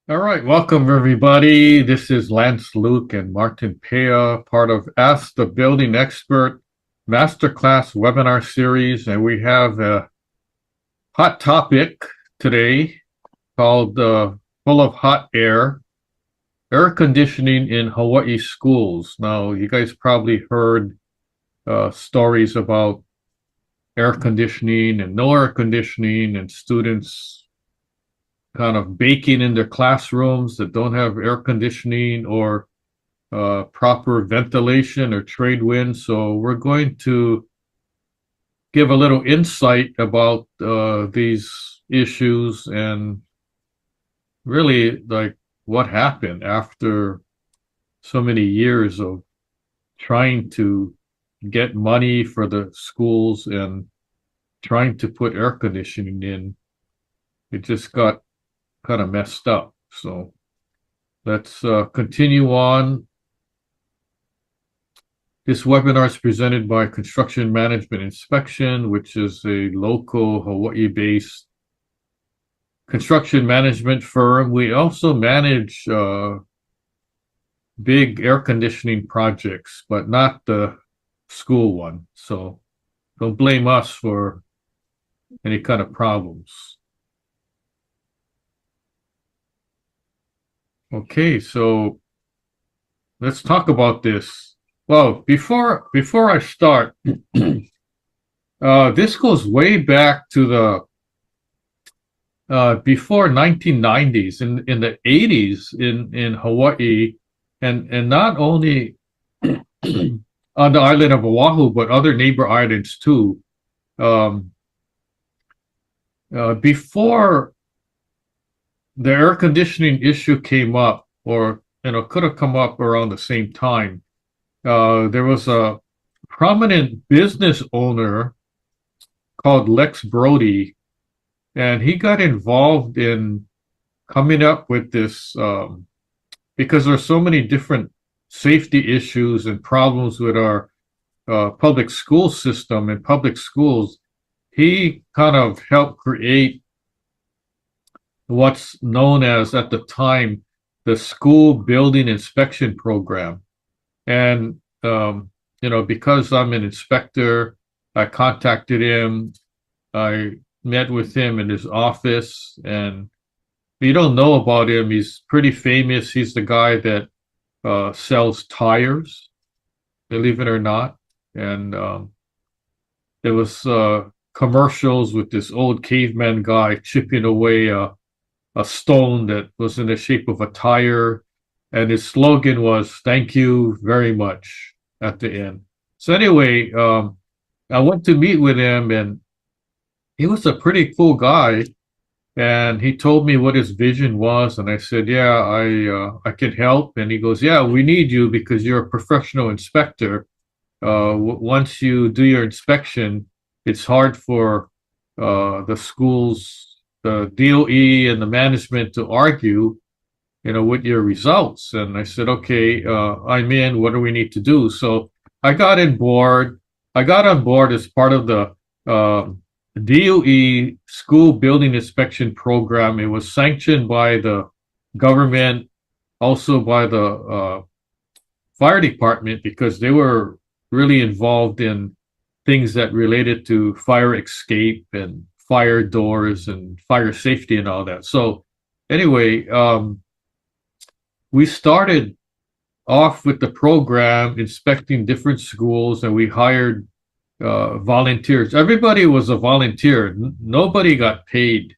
All right, welcome everybody. This is Lance Luke and Martin Pea, part of Ask the Building Expert Masterclass webinar series, and we have a hot topic today called Full of Hot Air Conditioning in Hawaii Schools. Now, you guys probably heard stories about air conditioning and no air conditioning and students kind of baking in their classrooms that don't have air conditioning or proper ventilation or trade wind. So we're going to give a little insight about these issues and really like what happened after so many years of trying to get money for the schools and trying to put air conditioning in. It just got kind of messed up. So let's continue on. This webinar is presented by Construction Management Inspection, which is a local Hawaii-based construction management firm. We also manage big air conditioning projects, but not the school one. So don't blame us for any kind of problems. Okay, so let's talk about this. Well, before I start, this goes way back to the before 1990s, in the 80s in Hawaii, and not only on the island of Oahu, but other neighbor islands too. Before the air conditioning issue came up, or could have come up around the same time. There was a prominent business owner called Lex Brody, and he got involved in coming up with this because there's so many different safety issues and problems with our public school system and public schools. He kind of helped create what's known as, at the time, the School Building Inspection Program. And, because I'm an inspector, I contacted him. I met with him in his office. And if you don't know about him, he's pretty famous. He's the guy that sells tires, believe it or not. And there was commercials with this old caveman guy chipping away a stone that was in the shape of a tire, and his slogan was "Thank you very much" at the end. So anyway, I went to meet with him, and he was a pretty cool guy, and he told me what his vision was, and I said, "Yeah, I can help." And he goes, "Yeah, we need you because you're a professional inspector. Once you do your inspection, it's hard for the schools, the DOE and the management to argue, with your results." And I said, "Okay, I'm in. What do we need to do?" So I got on board. I got on board as part of the DOE School Building Inspection Program. It was sanctioned by the government, also by the fire department, because they were really involved in things that related to fire escape and fire doors and fire safety and all that. So anyway, we started off with the program inspecting different schools, and we hired volunteers. Everybody was a volunteer. Nobody got paid.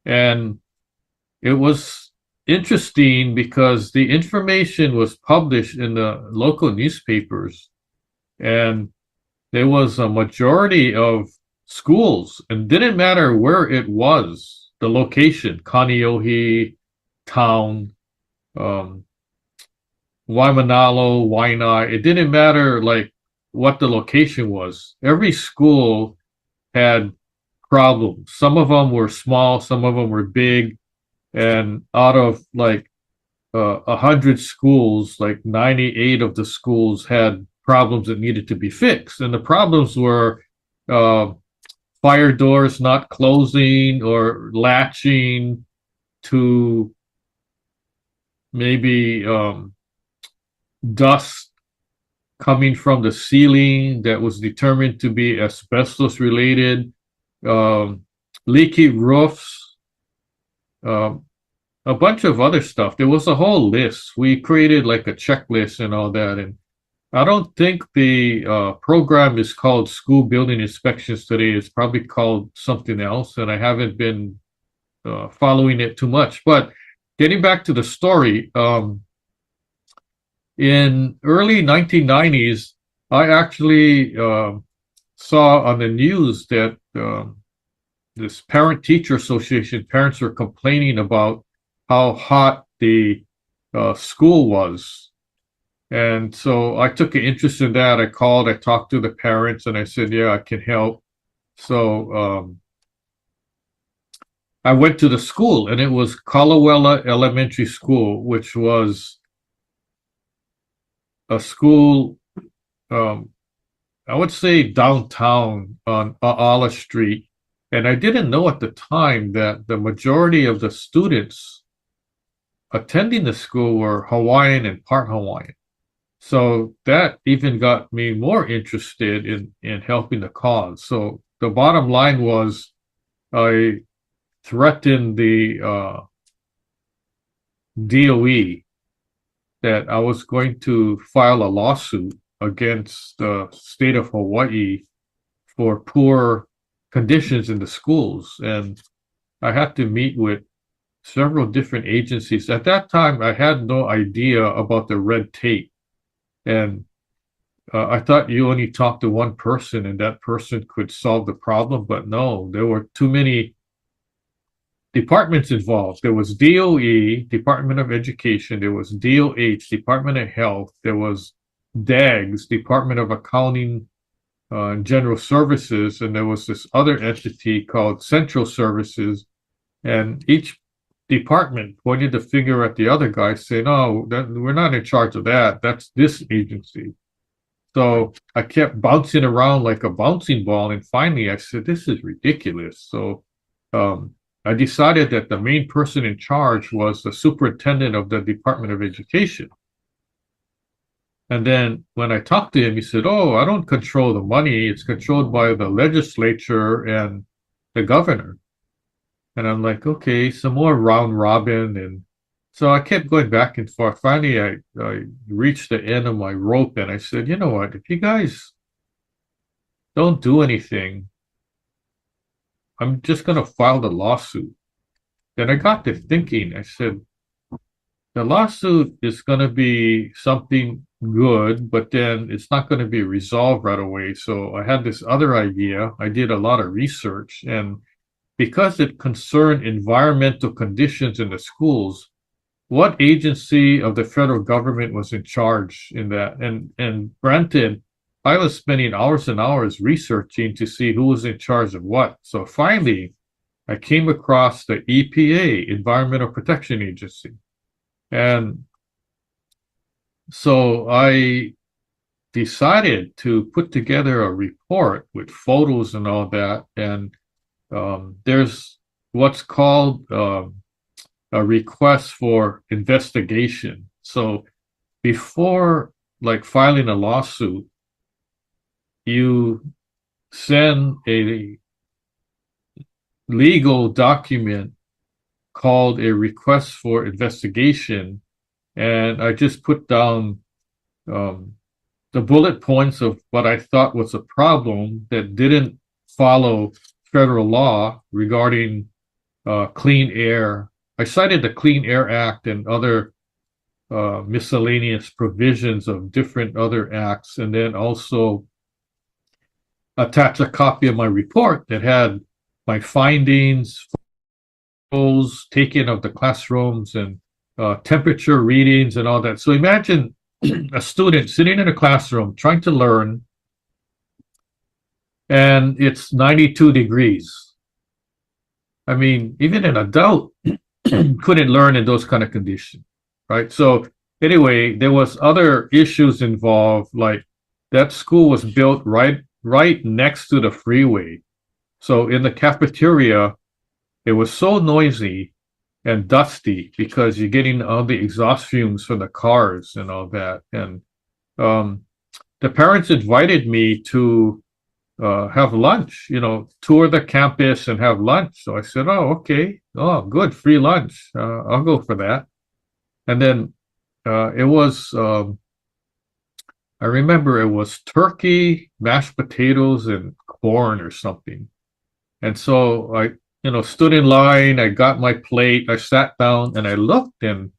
And it was interesting because the information was published in the local newspapers, and there was a majority of schools, and didn't matter where it was, the location, Kaneohe, town, Waimanalo, Waianae, it didn't matter like what the location was. Every school had problems. Some of them were small, some of them were big, and out of like 100 schools, like 98 of the schools had problems that needed to be fixed. And the problems were fire doors not closing or latching to maybe dust coming from the ceiling that was determined to be asbestos related, um, leaky roofs, um, a bunch of other stuff. There was a whole list. We created like a checklist and all that. And I don't think the program is called School Building Inspections today. It's probably called something else. And I haven't been following it too much. But getting back to the story, in early 1990s, I actually saw on the news that this parent teacher association, parents were complaining about how hot the school was. And so I took an interest in that. I called, I talked to the parents, and I said, yeah, I can help. So I went to the school, and it was Colawella Elementary School, which was a school, um, I would say downtown on Ala Street. And I didn't know at the time that the majority of the students attending the school were Hawaiian and part Hawaiian. So that even got me more interested in helping the cause. So the bottom line was I threatened the DOE that I was going to file a lawsuit against the state of Hawaii for poor conditions in the schools. And I had to meet with several different agencies. At that time, I had no idea about the red tape. And I thought you only talked to one person and that person could solve the problem. But no, there were too many departments involved. There was DOE, Department of Education. There was DOH, Department of Health. There was DAGS, Department of Accounting and General Services. And there was this other entity called Central Services. And each department pointed the finger at the other guy saying, no, we're not in charge of that. That's this agency. So I kept bouncing around like a bouncing ball. And finally I said, this is ridiculous. So I decided that the main person in charge was the superintendent of the Department of Education. And then when I talked to him, he said, oh, I don't control the money. It's controlled by the legislature and the governor. And I'm like, okay, some more round robin. And so I kept going back and forth. Finally, I reached the end of my rope and I said, you know what, if you guys don't do anything, I'm just going to file the lawsuit. Then I got to thinking, I said, the lawsuit is going to be something good, but then it's not going to be resolved right away. So I had this other idea. I did a lot of research, and because it concerned environmental conditions in the schools, what agency of the federal government was in charge in that? And granted, I was spending hours and hours researching to see who was in charge of what. So finally, I came across the EPA, Environmental Protection Agency. And so I decided to put together a report with photos and all that. And there's what's called a request for investigation. So before like filing a lawsuit, you send a legal document called a request for investigation. And I just put down the bullet points of what I thought was a problem that didn't follow federal law regarding clean air. I cited the Clean Air Act and other miscellaneous provisions of different other acts, and then also attached a copy of my report that had my findings, photos taken of the classrooms, and temperature readings and all that. So imagine a student sitting in a classroom trying to learn, and it's 92 degrees. I mean, even an adult couldn't learn in those kind of conditions, right? So anyway, there was other issues involved, like that school was built right next to the freeway. So in the cafeteria, it was so noisy, and dusty because you're getting all the exhaust fumes from the cars and all that. And um, the parents invited me to have lunch, tour the campus and have lunch. So I said, oh, okay. Oh, good. Free lunch. I'll go for that. And then it was, I remember it was turkey, mashed potatoes, and corn or something. And so I, stood in line. I got my plate. I sat down and I looked and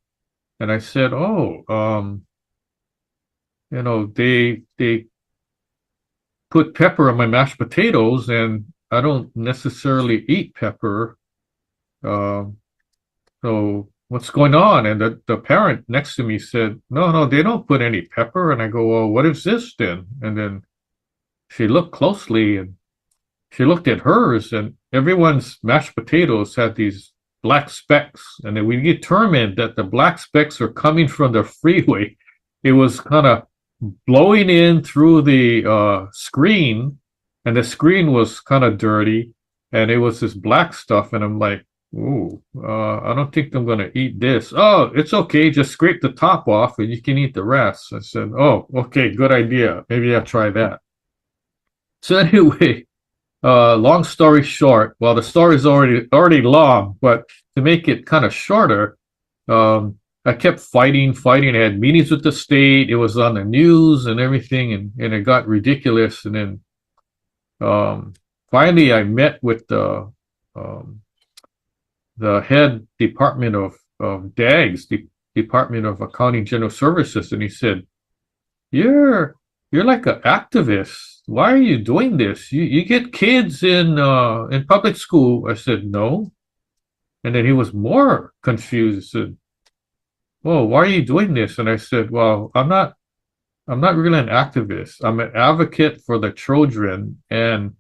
I said, oh, they put pepper on my mashed potatoes, and I don't necessarily eat pepper. Um, so what's going on? And the parent next to me said, no, no, they don't put any pepper. And I go, well, what is this then? And then she looked closely and she looked at hers, and everyone's mashed potatoes had these black specks. And then we determined that the black specks are coming from the freeway. It was kind of blowing in through the screen, and the screen was kind of dirty, and it was this black stuff. And I'm like, ooh, I don't think I'm going to eat this. Oh, it's okay. Just scrape the top off and you can eat the rest. I said, oh, okay, good idea. Maybe I'll try that. So anyway, long story short, well, the story is already long, but to make it kind of shorter, I kept fighting. I had meetings with the state. It was on the news and everything, and it got ridiculous. And then finally, I met with the head department of DAGS, the Department of Accounting General Services, and he said, "You're like an activist. Why are you doing this? You get kids in public school." I said, "No," and then he was more confused. He said, "Well, why are you doing this?" And I said, "Well, I'm not really an activist. I'm an advocate for the children, and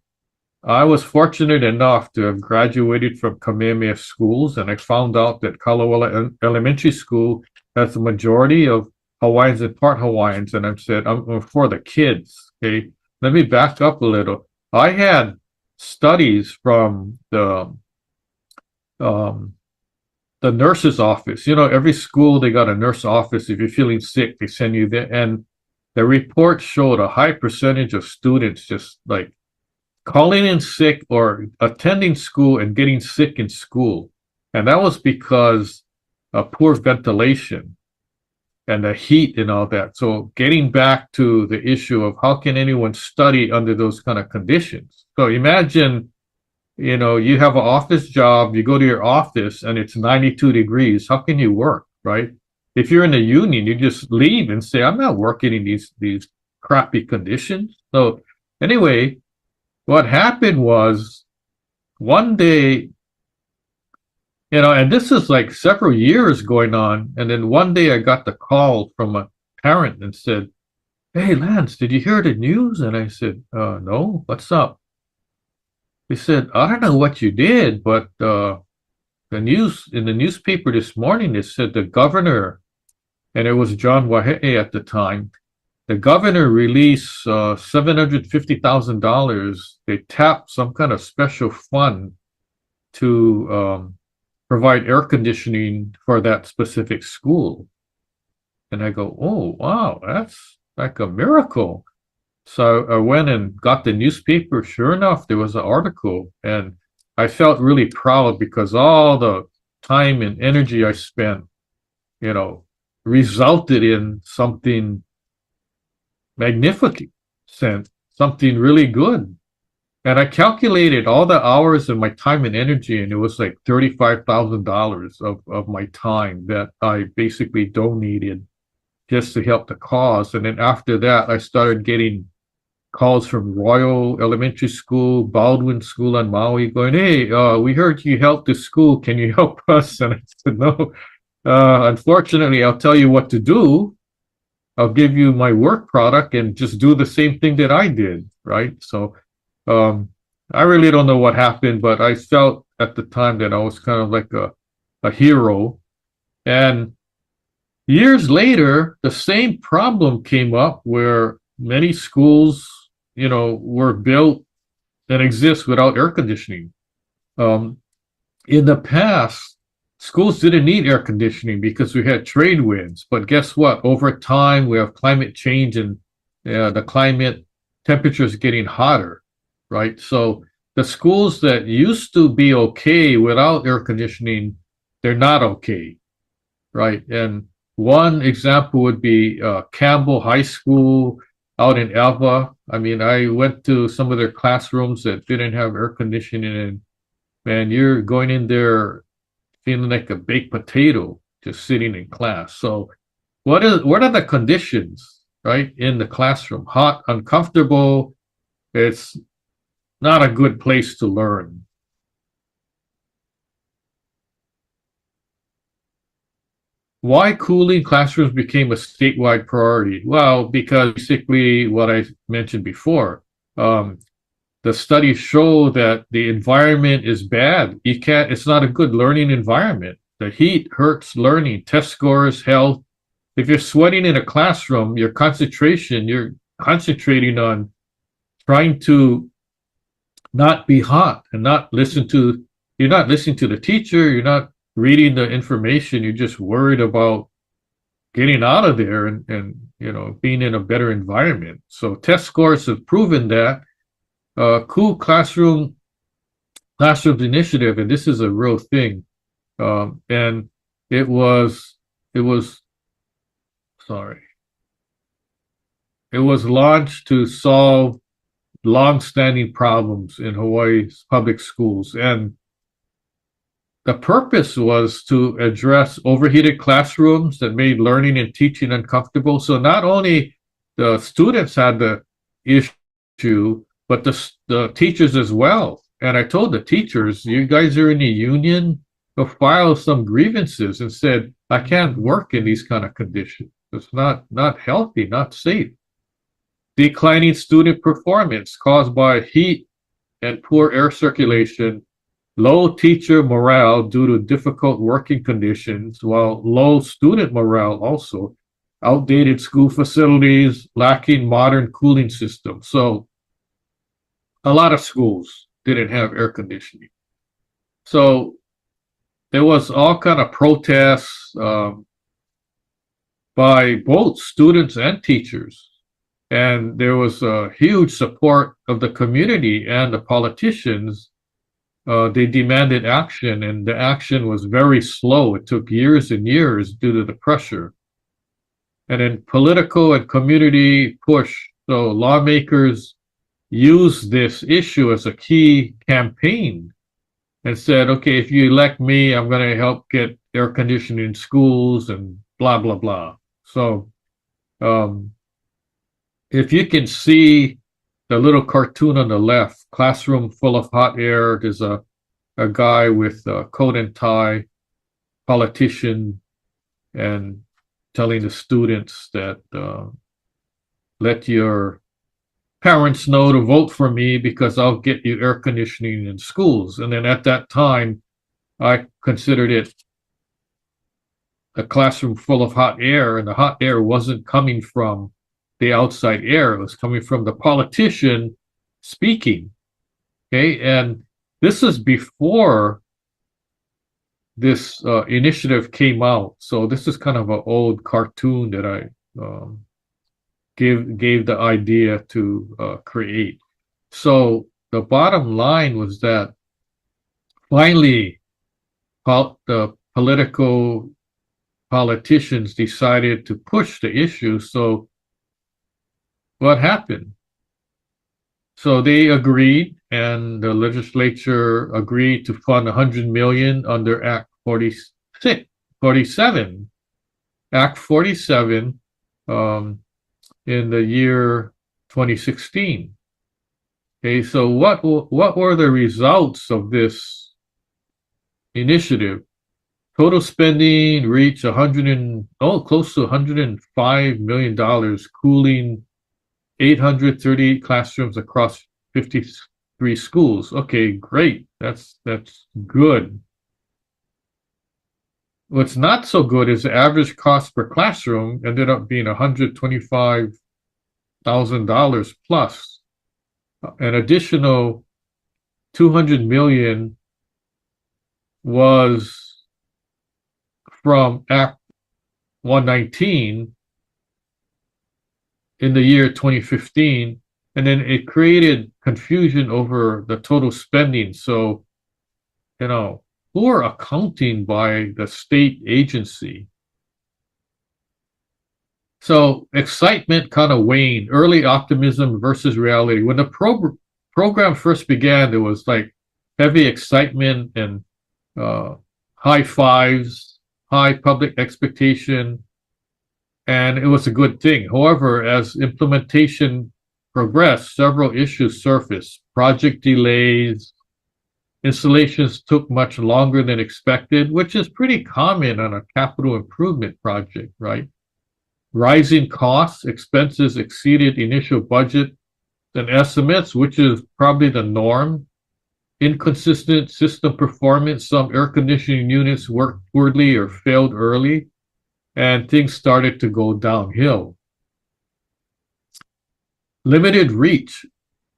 I was fortunate enough to have graduated from Kamehameha schools, and I found out that Kalawala Elementary School has a majority of Hawaiians and part Hawaiians, and I said, I'm for the kids, okay? Let me back up a little. I had studies from the nurse's office. Every school, they got a nurse office. If you're feeling sick, they send you there. And the report showed a high percentage of students just like calling in sick or attending school and getting sick in school. And that was because of poor ventilation and the heat and all that. So getting back to the issue of how can anyone study under those kind of conditions? So imagine, you have an office job, you go to your office and it's 92 degrees. How can you work, right? If you're in a union, you just leave and say, I'm not working in these crappy conditions. So anyway, what happened was one day, and this is like several years going on. And then one day I got the call from a parent and said, "Hey, Lance, did you hear the news?" And I said, "No, what's up?" He said, "I don't know what you did, but the news in the newspaper this morning, it said the governor," and it was John Wahehe at the time, the governor released $750,000. They tapped some kind of special fund to provide air conditioning for that specific school. And I go, oh, wow, that's like a miracle. So I went and got the newspaper. Sure enough, there was an article. And I felt really proud because all the time and energy I spent, resulted in something magnificent, something really good. And I calculated all the hours and my time and energy, and it was like $35,000 of my time that I basically donated just to help the cause. And then after that, I started getting calls from Royal Elementary School, Baldwin School on Maui, going, "Hey, we heard you helped the school. Can you help us?" And I said, "No, unfortunately, I'll tell you what to do. I'll give you my work product and just do the same thing that I did," right? So I really don't know what happened, but I felt at the time that I was kind of like a hero. And years later, the same problem came up where many schools, were built and exist without air conditioning. In the past, schools didn't need air conditioning because we had trade winds. But guess what? Over time, we have climate change and the climate temperatures getting hotter, right? So the schools that used to be okay without air conditioning, they're not okay, right? And one example would be Campbell High School out in Alva. I mean, I went to some of their classrooms that didn't have air conditioning, and man, you're going in there feeling like a baked potato just sitting in class. So what are the conditions, right, in the classroom? Hot, uncomfortable. It's not a good place to learn. Why cooling classrooms became a statewide priority? Well, because basically what I mentioned before, um, the studies show that the environment is bad. It's not a good learning environment. The heat hurts learning, test scores, health. If you're sweating in a classroom, you're concentrating on trying to not be hot and you're not listening to the teacher, you're not reading the information, you're just worried about getting out of there and being in a better environment. So test scores have proven that cool classrooms initiative, and this is a real thing. And it was sorry, it was launched to solve long-standing problems in Hawaii's public schools, and the purpose was to address overheated classrooms that made learning and teaching uncomfortable. So not only the students had the issue, but the teachers as well. And I told the teachers, you guys are in a union, go file some grievances and said, I can't work in these kind of conditions. It's not healthy, not safe. Declining student performance caused by heat and poor air circulation, low teacher morale due to difficult working conditions, while low student morale also, outdated school facilities, lacking modern cooling systems. So a lot of schools didn't have air conditioning. So there was all kind of protests by both students and teachers. And there was a huge support of the community and the politicians. They demanded action, and the action was very slow. It took years and years due to the pressure. And then political and community push. So lawmakers used this issue as a key campaign and said, okay, if you elect me, I'm going to help get air conditioning in schools and blah, blah, blah. So if you can see the little cartoon on the left, classroom full of hot air, there's a guy with a coat and tie, politician, and telling the students that let your parents know to vote for me because I'll get you air conditioning in schools. And then at that time, I considered it a classroom full of hot air, and the hot air wasn't coming from the outside air. It was coming from the politician speaking. Okay, and this is before this initiative came out. So this is kind of an old cartoon that I gave the idea to create. So the bottom line was that finally the politicians decided to push the issue. So what happened? So they agreed, and the legislature agreed to fund 100 million under Act 47. Act 47 in the year 2016. Okay, so what were the results of this initiative? Total spending reached close to $105 million, cooling 838 classrooms across 53 schools. Okay, great. That's good. What's not so good is the average cost per classroom ended up being $125,000 plus. An additional 200 million was from Act 119 in the year 2015, and then it created confusion over the total spending. So, who are accounting by the state agency? So excitement kind of waned, early optimism versus reality. When the program first began, there was like heavy excitement and high fives, high public expectation, and it was a good thing. However, as implementation progressed, several issues surfaced. Project delays, installations took much longer than expected, which is pretty common on a capital improvement project, right? Rising costs, expenses exceeded initial budget and estimates, which is probably the norm. Inconsistent system performance, some air conditioning units worked poorly or failed early, and things started to go downhill. Limited reach.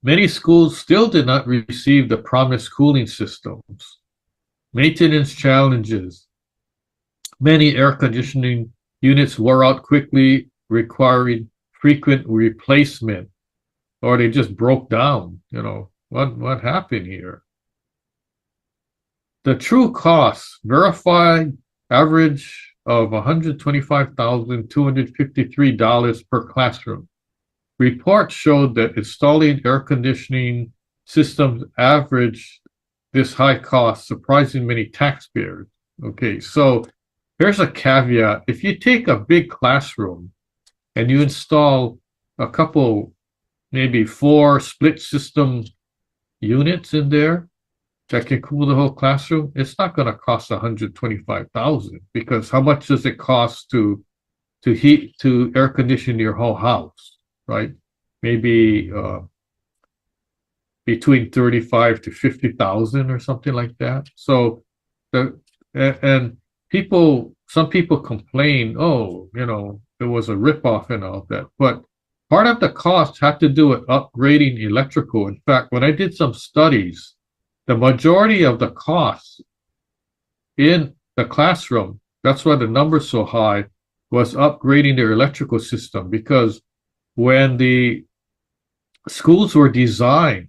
Many schools still did not receive the promised cooling systems. Maintenance challenges. Many air conditioning units wore out quickly, requiring frequent replacement, or they just broke down. What happened here? The true cost, verified average of $125,253 per classroom. Reports showed that installing air conditioning systems averaged this high cost, surprising many taxpayers. Okay, so here's a caveat. If you take a big classroom and you install a couple, maybe 4 split system units in there that can cool the whole classroom, it's not going to cost $125,000, because how much does it cost to air condition your whole house, right? Maybe between 35 to 50,000 or something like that. So some people complain, it was a ripoff and all that. But part of the cost had to do with upgrading electrical. In fact, when I did some studies, the majority of the costs in the classroom, that's why the number's so high, was upgrading their electrical system. Because when the schools were designed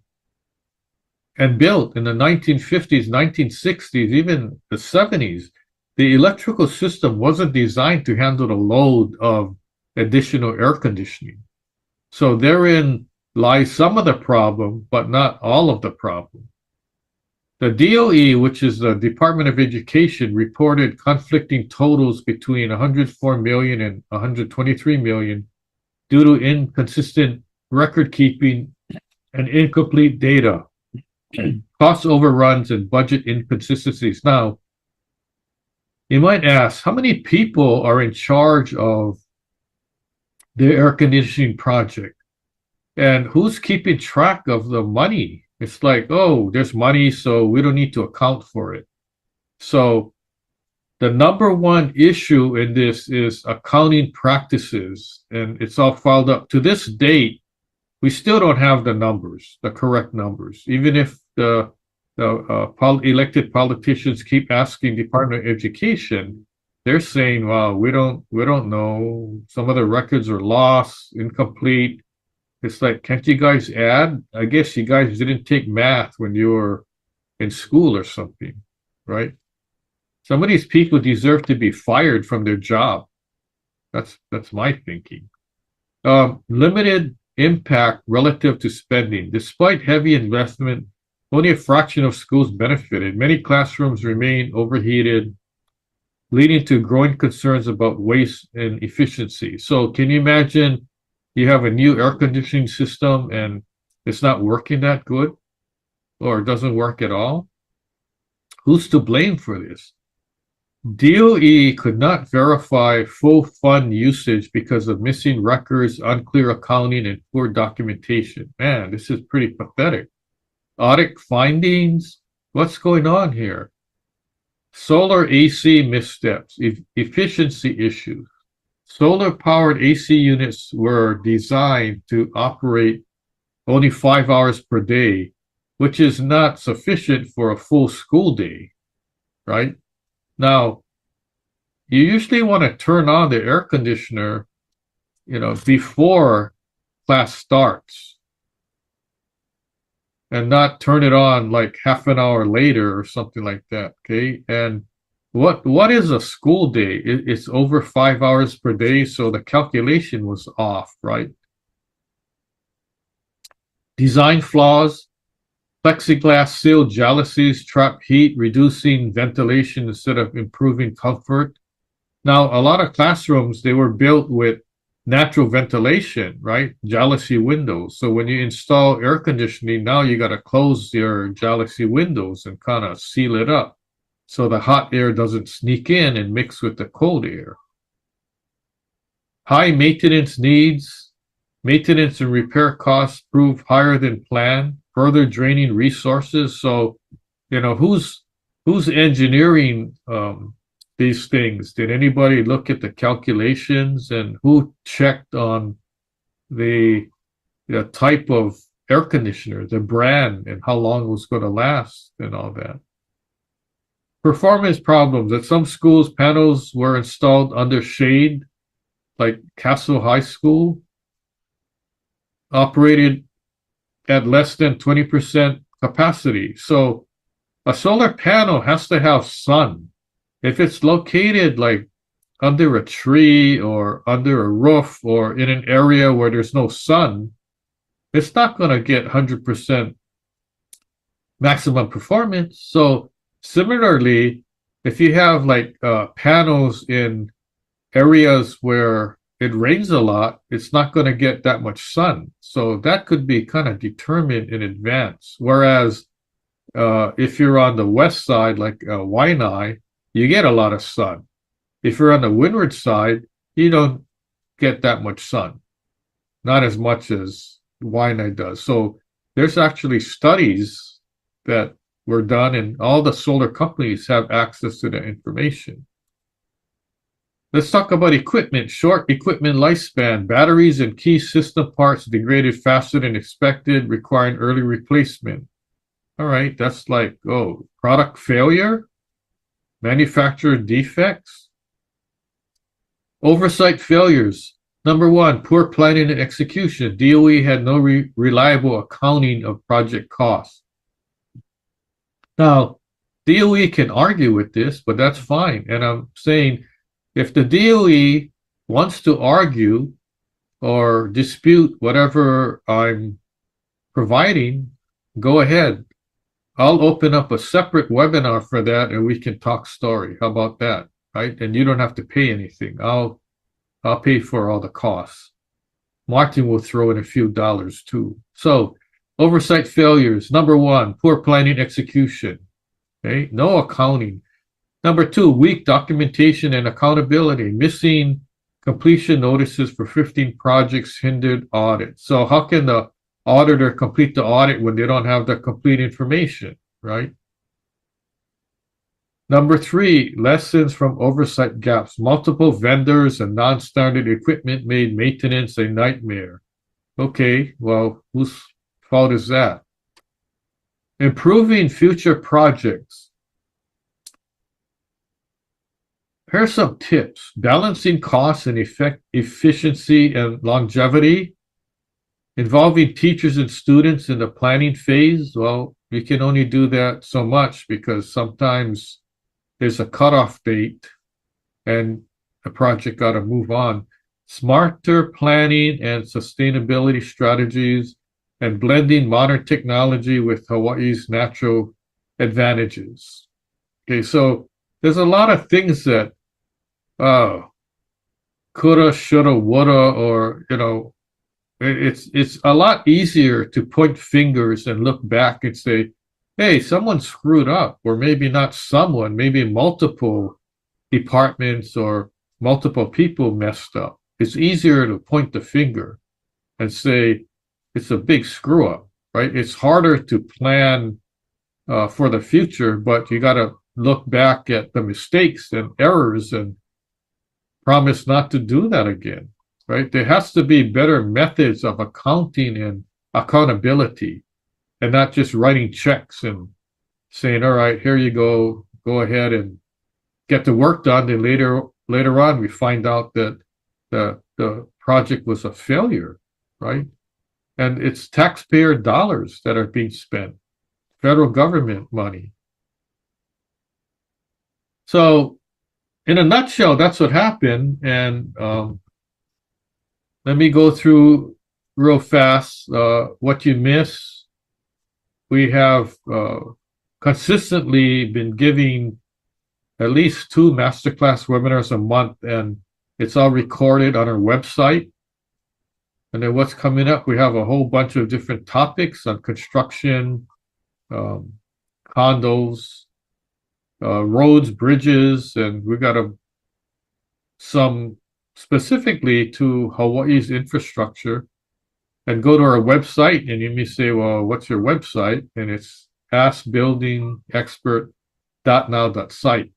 and built in the 1950s, 1960s, even the 70s, the electrical system wasn't designed to handle the load of additional air conditioning. So therein lies some of the problem, but not all of the problem. The DOE, which is the Department of Education, reported conflicting totals between 104 million and 123 million due to inconsistent record keeping and incomplete data, cost overruns, and budget inconsistencies. Now, you might ask, how many people are in charge of the air conditioning project? And who's keeping track of the money? It's like, oh, there's money, so we don't need to account for it. So the number one issue in this is accounting practices, and it's all filed up. To this date, we still don't have the numbers, the correct numbers, even if the elected politicians keep asking Department of Education. They're saying, well, we don't know. Some of the records are lost, incomplete. It's like, can't you guys add? I guess you guys didn't take math when you were in school or something, right? Some of these people deserve to be fired from their job. That's my thinking. Limited impact relative to spending. Despite heavy investment, only a fraction of schools benefited. Many classrooms remain overheated, leading to growing concerns about waste and efficiency. So can you imagine you have a new air conditioning system and it's not working that good, or it doesn't work at all? Who's to blame for this? DOE could not verify full fund usage because of missing records, unclear accounting, and poor documentation. Man, this is pretty pathetic. Audit findings? What's going on here? Solar AC missteps, efficiency issues. Solar-powered AC units were designed to operate only 5 hours per day, which is not sufficient for a full school day, right? Now, you usually want to turn on the air conditioner, before class starts and not turn it on like half an hour later or something like that. Okay. And what is a school day? It's over 5 hours per day, so the calculation was off, right? Design flaws. Plexiglass sealed jalousies trap heat, reducing ventilation instead of improving comfort. Now, a lot of classrooms, they were built with natural ventilation, right? Jalousie windows. So when you install air conditioning, now you got to close your jalousie windows and kind of seal it up so the hot air doesn't sneak in and mix with the cold air. High maintenance needs. Maintenance and repair costs prove higher than planned, further draining resources. So, who's engineering these things? Did anybody look at the calculations, and who checked on the type of air conditioner, the brand, and how long it was going to last and all that? Performance problems. At some schools, panels were installed under shade, like Castle High School, operated at less than 20% capacity. So a solar panel has to have sun. If it's located like under a tree or under a roof or in an area where there's no sun, it's not going to get 100% maximum performance. So similarly, if you have like panels in areas where it rains a lot, it's not going to get that much sun. So that could be kind of determined in advance. Whereas if you're on the west side, like Waianae, you get a lot of sun. If you're on the windward side, you don't get that much sun. Not as much as Waianae does. So there's actually studies that were done, and all the solar companies have access to the information. Let's talk about equipment. Short equipment lifespan. Batteries and key system parts degraded faster than expected, requiring early replacement. All right, that's like, product failure, manufacturer defects, oversight failures. Number one, poor planning and execution. DOE had no reliable accounting of project costs. Now, DOE can argue with this, but that's fine. And I'm saying, if the DOE wants to argue or dispute whatever I'm providing, go ahead. I'll open up a separate webinar for that, and we can talk story. How about that? Right? And you don't have to pay anything. I'll pay for all the costs. Martin will throw in a few dollars too. So, oversight failures. Number one, poor planning execution. Okay, no accounting. Number two, weak documentation and accountability. Missing completion notices for 15 projects hindered audit. So how can the auditor complete the audit when they don't have the complete information, right? Number three, lessons from oversight gaps. Multiple vendors and non-standard equipment made maintenance a nightmare. Okay, well, whose fault is that? Improving future projects. Here's some tips. Balancing costs and efficiency and longevity. Involving teachers and students in the planning phase. Well, we can only do that so much because sometimes there's a cutoff date and the project got to move on. Smarter planning and sustainability strategies, and blending modern technology with Hawaii's natural advantages. Okay, so there's a lot of things that coulda, shoulda, woulda, or it's a lot easier to point fingers and look back and say, hey, someone screwed up, or maybe not someone, maybe multiple departments or multiple people messed up. It's easier to point the finger and say it's a big screw up, right? It's harder to plan for the future, but you got to look back at the mistakes and errors and promise not to do that again, right? There has to be better methods of accounting and accountability, and not just writing checks and saying, all right, here you go ahead and get the work done, and later later on, we find out that the project was a failure, right? And it's taxpayer dollars that are being spent, federal government money. So, in a nutshell, that's what happened. And let me go through real fast what you miss. We have consistently been giving at least 2 masterclass webinars a month, and it's all recorded on our website. And then what's coming up, we have a whole bunch of different topics on construction, condos, roads, bridges, and we got some specifically to Hawaii's infrastructure. And go to our website, and you may say, well, what's your website? And it's askbuildingexpert.now.site.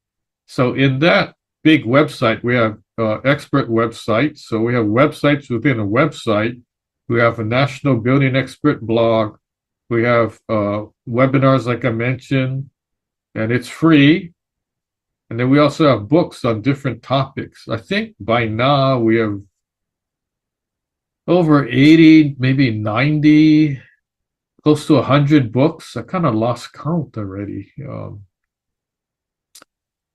So in that big website, we have expert websites. So we have websites within a website. We have a National Building Expert blog. We have webinars, like I mentioned, and it's free. And then we also have books on different topics. I think by now we have over 80, maybe 90, close to 100 books. I kind of lost count already.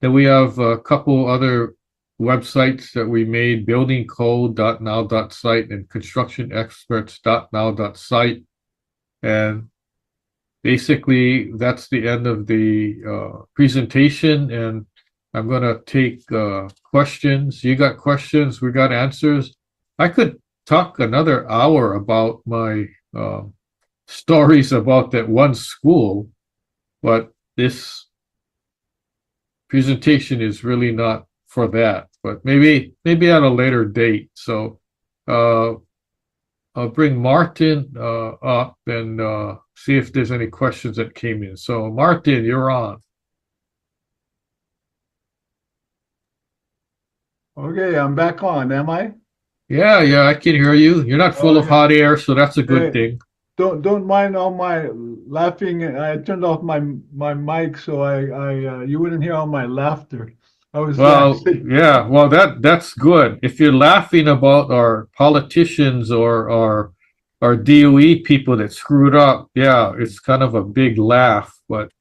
Then we have a couple other websites that we made, buildingcode.now.site and constructionexperts.now.site. And basically, that's the end of the presentation. And I'm going to take questions. You got questions, we got answers. I could talk another hour about my stories about that one school, but this presentation is really not for that, but maybe at a later date. So I'll bring Martin up and see if there's any questions that came in. So Martin, you're on. Okay, I'm back on, am I? Yeah, I can hear you. You're not full of hot air, so that's a good thing. Don't mind all my laughing. I turned off my mic so I you wouldn't hear all my laughter. Well, that's good. If you're laughing about our politicians or our DOE people that screwed up, yeah, it's kind of a big laugh. But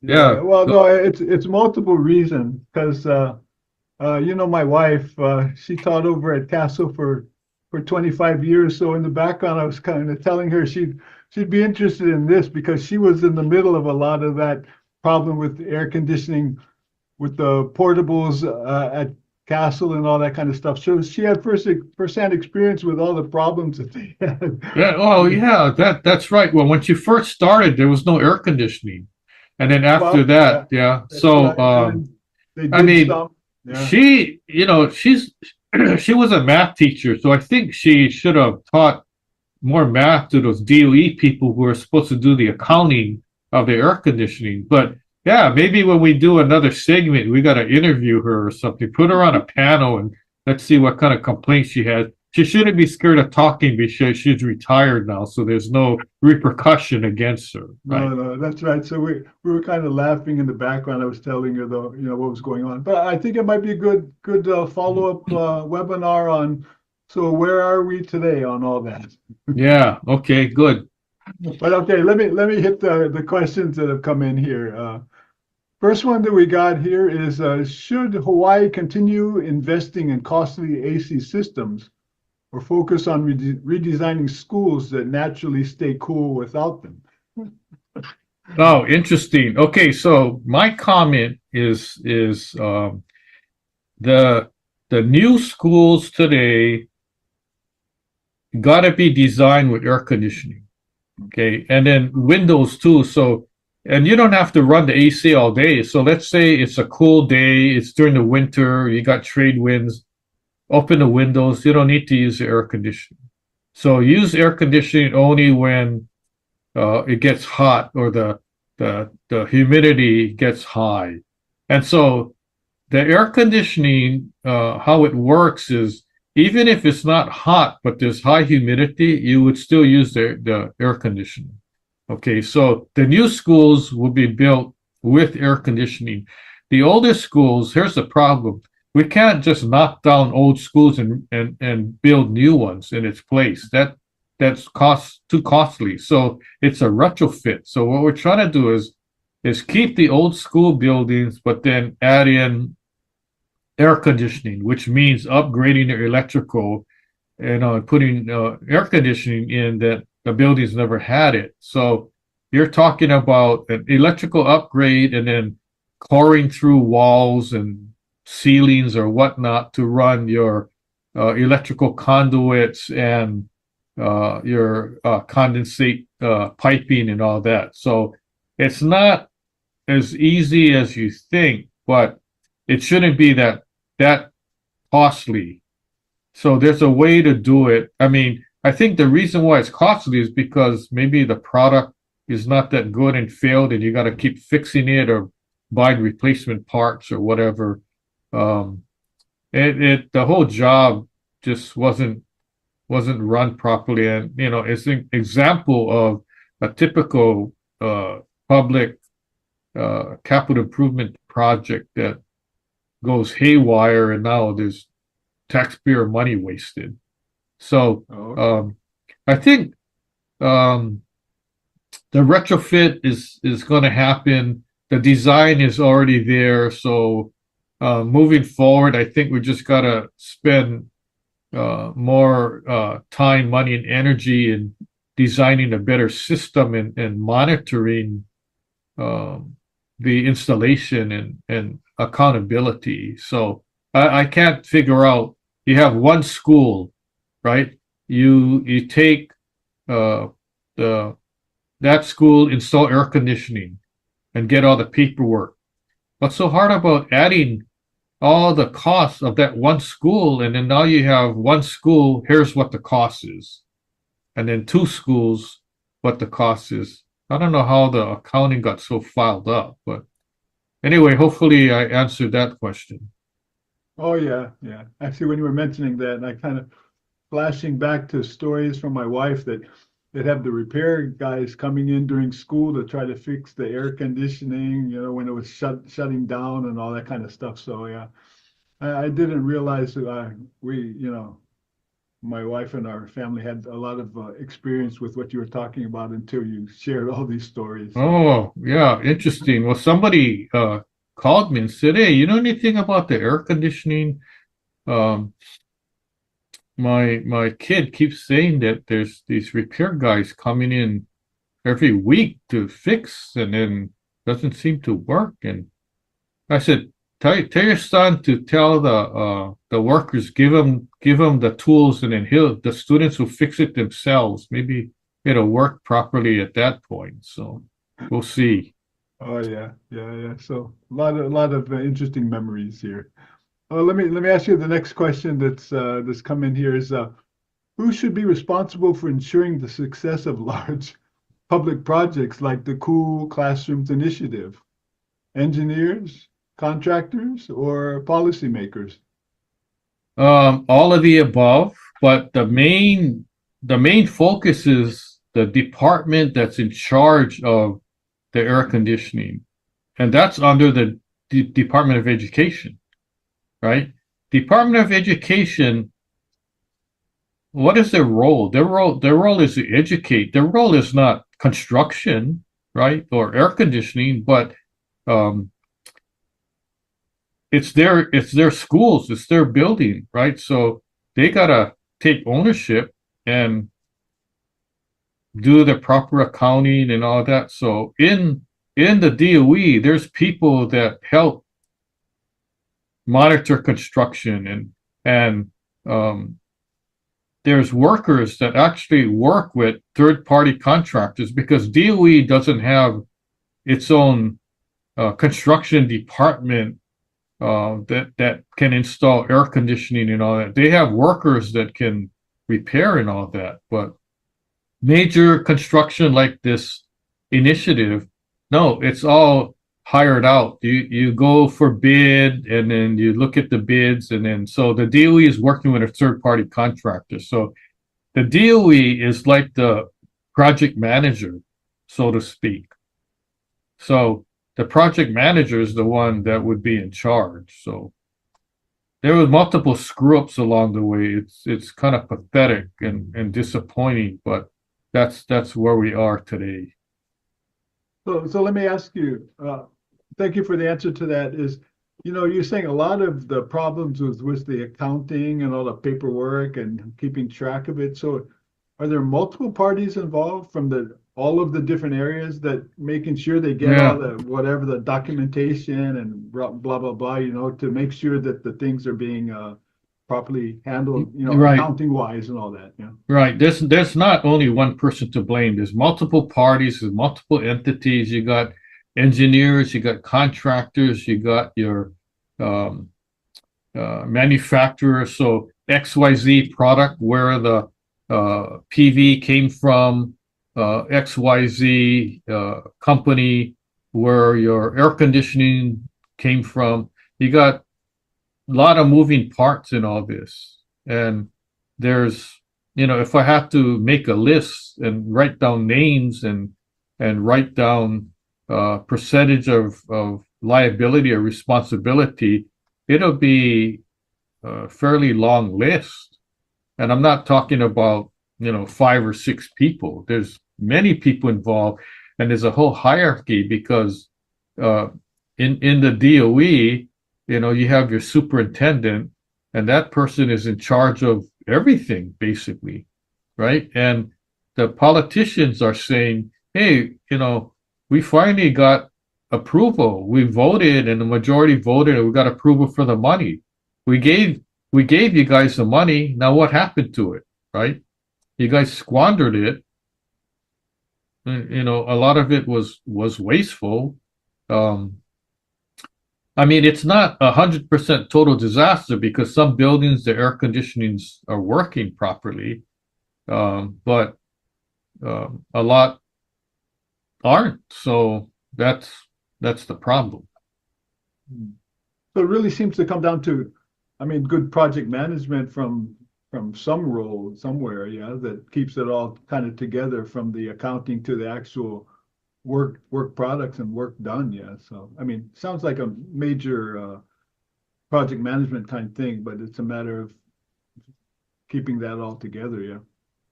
yeah. Well, no, it's multiple reasons because my wife, she taught over at Castle for 25 years. So in the background, I was kind of telling her she'd be interested in this because she was in the middle of a lot of that problem with air conditioning, with the portables at Castle and all that kind of stuff. So she had first-hand experience with all the problems that they had. Yeah, that's right. Well, when she first started, there was no air conditioning, and then after that, yeah. So I mean. Yeah. She was a math teacher, so I think she should have taught more math to those DOE people who are supposed to do the accounting of the air conditioning. But yeah, maybe when we do another segment, we got to interview her or something, put her on a panel and let's see what kind of complaints she has. She shouldn't be scared of talking because she's retired now, so there's no repercussion against her. Right? No, that's right. So we were kind of laughing in the background. I was telling her though, what was going on. But I think it might be a good follow-up webinar on. So where are we today on all that? Yeah. Okay. Good. But okay, let me hit the questions that have come in here. First one that we got here is: should Hawaii continue investing in costly AC systems, or focus on redesigning schools that naturally stay cool without them? Oh, interesting. Okay, so my comment is the new schools today got to be designed with air conditioning. Okay, and then windows too. So, and you don't have to run the AC all day. So let's say it's a cool day, it's during the winter, you got trade winds. Open the windows. You don't need to use the air conditioning. So use air conditioning only when it gets hot or the humidity gets high. And so the air conditioning, how it works is even if it's not hot but there's high humidity, you would still use the air conditioning. Okay, so the new schools will be built with air conditioning. The older schools, here's the problem. we can't just knock down old schools and build new ones in its place. That's too costly. So it's a retrofit. So what we're trying to do is keep the old school buildings, but then add in air conditioning, which means upgrading the electrical and putting air conditioning in that the buildings never had it. So you're talking about an electrical upgrade and then coring through walls and ceilings or whatnot to run your electrical conduits and your condensate piping and all that. So it's not as easy as you think, but it shouldn't be that costly. So there's a way to do it. I mean, I think the reason why it's costly is because maybe the product is not that good and failed, and you got to keep fixing it or buying replacement parts or whatever. Um, the whole job just wasn't run properly, and it's an example of a typical public capital improvement project that goes haywire, and now there's taxpayer money wasted. So I think the retrofit is going to happen. The design is already there. So moving forward, I think we just got to spend more time, money, and energy in designing a better system and monitoring the installation and accountability. So I can't figure out. You have one school, right? You take the that school, install air conditioning, and get all the paperwork. What's so hard about adding all the costs of that one school, and then now you have one school, here's what the cost is, and then two schools, what the cost is. I don't know how the accounting got so filed up, but anyway, hopefully I answered that question. Oh yeah, yeah. Actually, when you were mentioning that, I kind of flashing back to stories from my wife that have the repair guys coming in during school to try to fix the air conditioning, when it was shutting down and all that kind of stuff. So yeah, I didn't realize my wife and our family had a lot of experience with what you were talking about until you shared all these stories. So. Oh, yeah, interesting. Well, somebody called me and said, "Hey, you know anything about the air conditioning?" Um, my kid keeps saying that there's these repair guys coming in every week to fix, and then doesn't seem to work. And I said, tell your son to tell the workers, give him the tools, and then the students will fix it themselves. Maybe it'll work properly at that point. So we'll see. Oh yeah, yeah, yeah. So a lot of interesting memories here. Let me ask you the next question that's come in here is who should be responsible for ensuring the success of large public projects like the Cool Classrooms Initiative? Engineers, contractors, or policymakers? All of the above, but the main focus is the department that's in charge of the air conditioning, and that's under the Department of Education, right? Department of Education, what is their role? Their role is to educate. Their role is not construction, right, or air conditioning, but um, it's their schools, it's their building, right? So they gotta take ownership and do the proper accounting and all that. So in the DOE, there's people that help monitor construction and there's workers that actually work with third-party contractors because DOE doesn't have its own construction department that can install air conditioning and all that. They have workers that can repair and all that, but major construction like this initiative, no, it's all hired out. You go for bid and then you look at the bids, and then so the DOE is working with a third party contractor. So the DOE is like the project manager, so to speak. So the project manager is the one that would be in charge. So there was multiple screw ups along the way. It's kind of pathetic and disappointing, but that's where we are today. So let me ask you, thank you for the answer to that is, you're saying a lot of the problems was the accounting and all the paperwork and keeping track of it. So are there multiple parties involved from all of the different areas that making sure they get all Yeah, the, whatever the documentation and blah, blah, blah, to make sure that the things are being properly handled, right, accounting wise and all that, yeah. right. There's not only one person to blame. There's multiple parties, there's multiple entities. You got engineers, you got contractors, you got your um, manufacturer. So XYZ product, where the PV came from, XYZ company, where your air conditioning came from. You got a lot of moving parts in all this. And there's, if I have to make a list and write down names and write down percentage of liability or responsibility, it'll be a fairly long list. And I'm not talking about, 5 or 6 people. There's many people involved, and there's a whole hierarchy because uh, in the DOE, you have your superintendent, and that person is in charge of everything, basically, right? And the politicians are saying, hey, we finally got approval. We voted, and the majority voted, and we got approval for the money. We gave we gave you guys the money. Now what happened to it, right? You guys squandered it. A lot of it was wasteful. Um, I mean, it's not 100% total disaster because some buildings, the air conditionings are working properly, but a lot aren't. So that's the problem. So it really seems to come down to, I mean, good project management from some role somewhere, yeah, that keeps it all kind of together from the accounting to the actual work products and work done, yeah. So I mean, sounds like a major project management kind thing, but it's a matter of keeping that all together, yeah.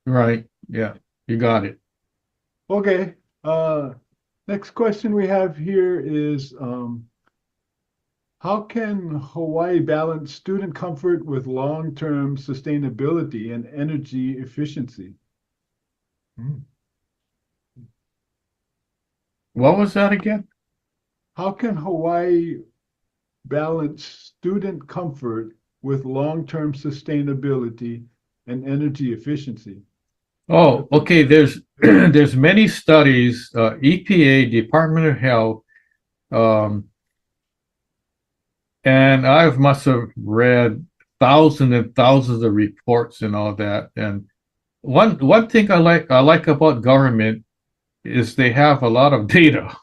Right. Yeah. You got it. Okay. Next question we have here is how can Hawaii balance student comfort with long-term sustainability and energy efficiency? Hmm. What was that again? How can Hawaii balance student comfort with long-term sustainability and energy efficiency? Oh, okay. There's there's many studies, EPA, Department of Health, um, and I must have read thousands and thousands of reports and all that. And one thing I like about government is they have a lot of data.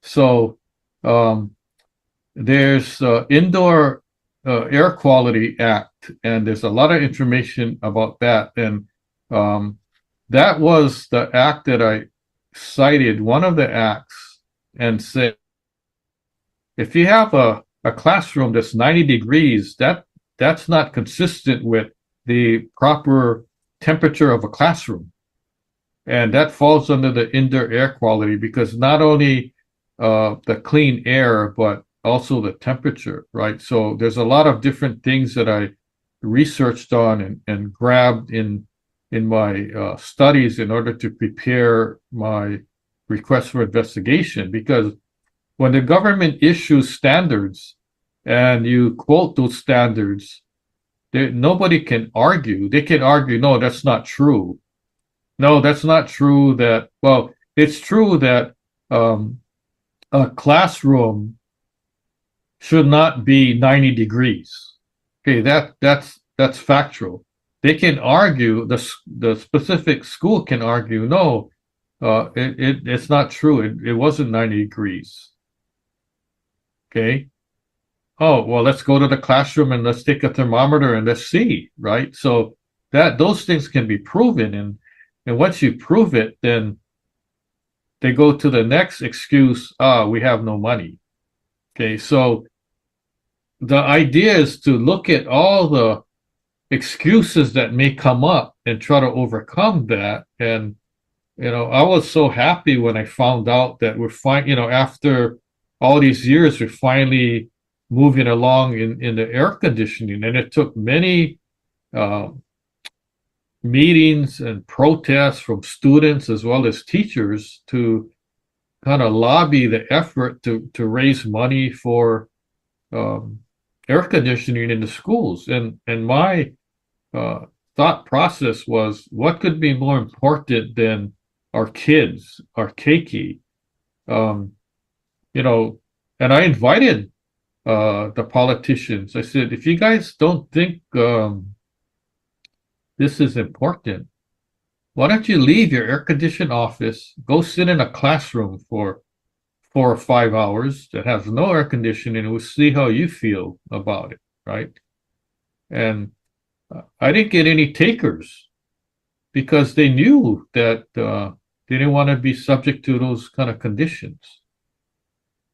So um, there's Indoor Air Quality Act, and there's a lot of information about that. And um, that was the act that I cited, one of the acts, and said if you have a classroom that's 90 degrees, that's not consistent with the proper temperature of a classroom. And that falls under the indoor air quality because not only the clean air, but also the temperature, right? So there's a lot of different things that I researched on and grabbed in my studies in order to prepare my request for investigation. Because when the government issues standards and you quote those standards, nobody can argue. They can argue, no, that's not true. No, that's not true. Well, it's true that a classroom should not be 90 degrees. Okay, that's factual. They can argue, the specific school can argue, no, it's not true. It wasn't 90 degrees. Okay. Oh, well, let's go to the classroom and let's take a thermometer and let's see, right? So those things can be proven, and once you prove it, then they go to the next excuse, we have no money. Okay, so the idea is to look at all the excuses that may come up and try to overcome that. And, I was so happy when I found out that we're fine, after all these years, we're finally moving along in the air conditioning. And it took many uh, meetings and protests from students as well as teachers to kind of lobby the effort to raise money for um, air conditioning in the schools. And my uh, thought process was, what could be more important than our kids, our keiki? Um, you know, and I invited the politicians. I said, if you guys don't think this is important, why don't you leave your air conditioned office, go sit in a classroom for 4 or 5 hours that has no air conditioning, and we'll see how you feel about it, right? And I didn't get any takers because they knew that they didn't want to be subject to those kind of conditions.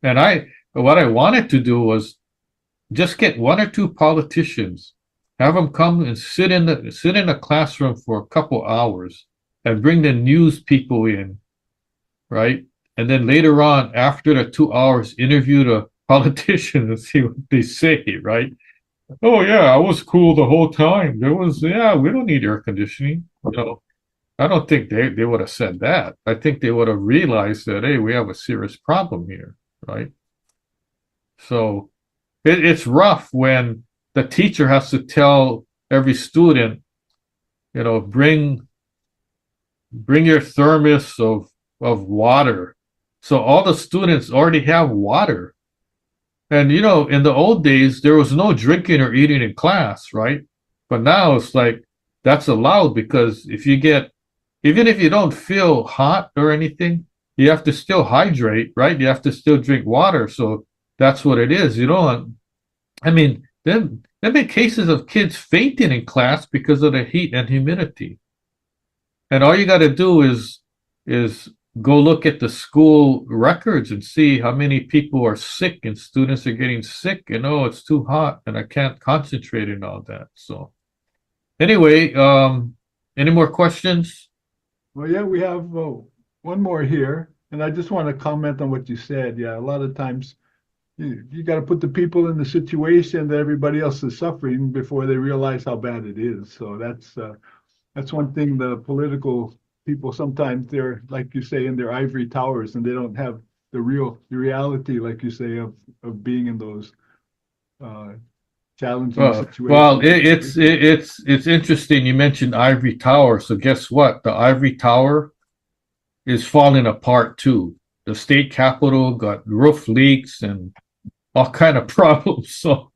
And what I wanted to do was just get one or two politicians, have them come and sit in a classroom for a couple hours, and bring the news people in, right? And then later on, after the 2 hours, interview the politicians and see what they say, right? Oh yeah, I was cool the whole time. Yeah, we don't need air conditioning. I don't think they would have said that. I think they would have realized that, hey, we have a serious problem here, right? So it's rough when the teacher has to tell every student, bring your thermos of water. So all the students already have water. And in the old days, there was no drinking or eating in class, right? But now it's like that's allowed because even if you don't feel hot or anything, you have to still hydrate, right? You have to still drink water. So that's what it is. I mean, there have been cases of kids fainting in class because of the heat and humidity. And all you got to do is go look at the school records and see how many people are sick and students are getting sick and oh, it's too hot and I can't concentrate and all that. So anyway, any more questions? Well, yeah, we have one more here, and I just want to comment on what you said. Yeah, a lot of times you got to put the people in the situation that everybody else is suffering before they realize how bad it is. So that's one thing. The political people sometimes they're like you say in their ivory towers, and they don't have the reality, like you say, of being in those uh, challenging situations. Well, it's interesting. You mentioned ivory tower. So guess what? The ivory tower is falling apart too. The state capitol got roof leaks and all kind of problems. So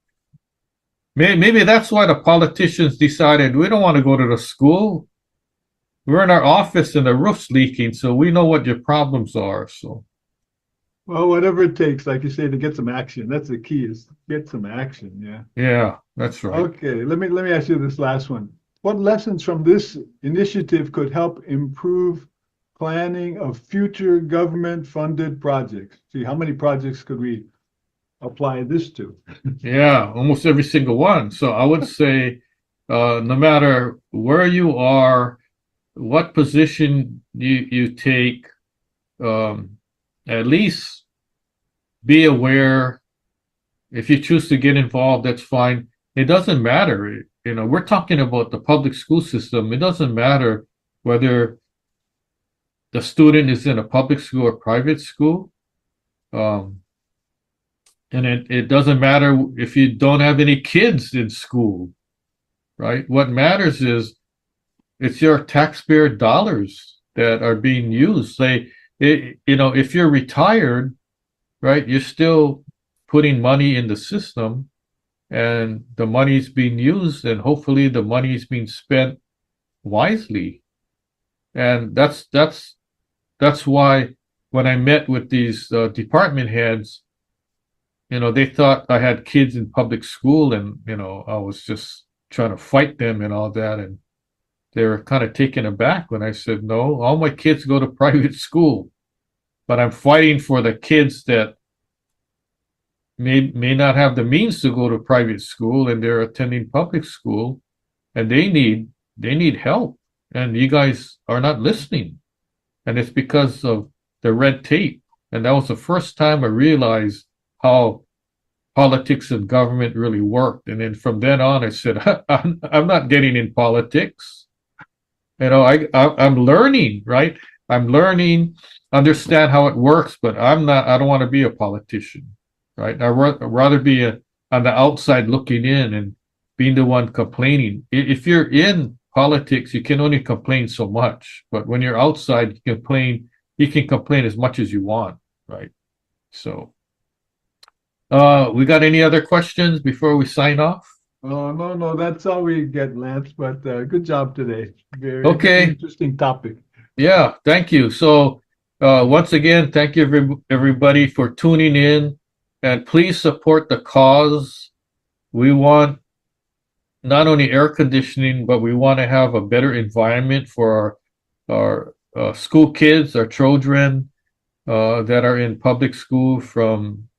maybe that's why the politicians decided we don't want to go to the school. We're in our office and the roof's leaking, so we know what your problems are. So, well, whatever it takes, like you say, to get some action. That's the key is get some action. Yeah. Yeah, that's right. Okay, let me ask you this last one. What lessons from this initiative could help improve planning of future government-funded projects? See, how many projects could we apply this to? Yeah, almost every single one. So I would say, no matter where you are, what position you take, at least be aware. If you choose to get involved, that's fine. It doesn't matter. We're talking about the public school system. It doesn't matter whether the student is in a public school or private school. And it doesn't matter if you don't have any kids in school, right? What matters is it's your taxpayer dollars that are being used. If you're retired, right, you're still putting money in the system and the money is being used and hopefully the money is being spent wisely. And that's why when I met with these department heads, they thought I had kids in public school and, I was just trying to fight them and all that. And they were kind of taken aback when I said, no, all my kids go to private school, but I'm fighting for the kids that may not have the means to go to private school and they're attending public school and they need help and you guys are not listening. And it's because of the red tape. And that was the first time I realized how politics and government really worked. And then from then on, I said, I'm not getting in politics. I'm learning, right? I'm learning, understand how it works, but I don't want to be a politician, right? I'd rather be on the outside looking in and being the one complaining. If you're in politics, you can only complain so much, but when you're outside, you can complain as much as you want, right? So, we got any other questions before we sign off? Oh, no, no, that's all we get, Lance, but good job today. Very Okay. interesting topic. Yeah, thank you. So, once again, thank you everybody for tuning in, and please support the cause. We want not only air conditioning, but we want to have a better environment for our school kids, our children that are in public school from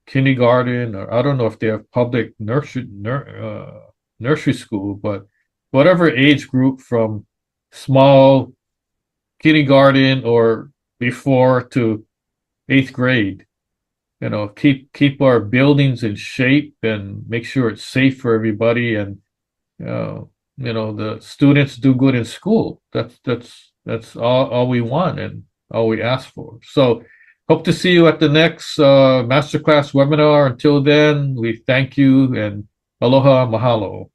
kindergarten, or I don't know if they have public nursery school, but whatever age group from small kindergarten or before to eighth grade. Keep our buildings in shape and make sure it's safe for everybody, and the students do good in school. That's all we want and all we ask for. So hope to see you at the next masterclass webinar. Until then, we thank you and aloha mahalo.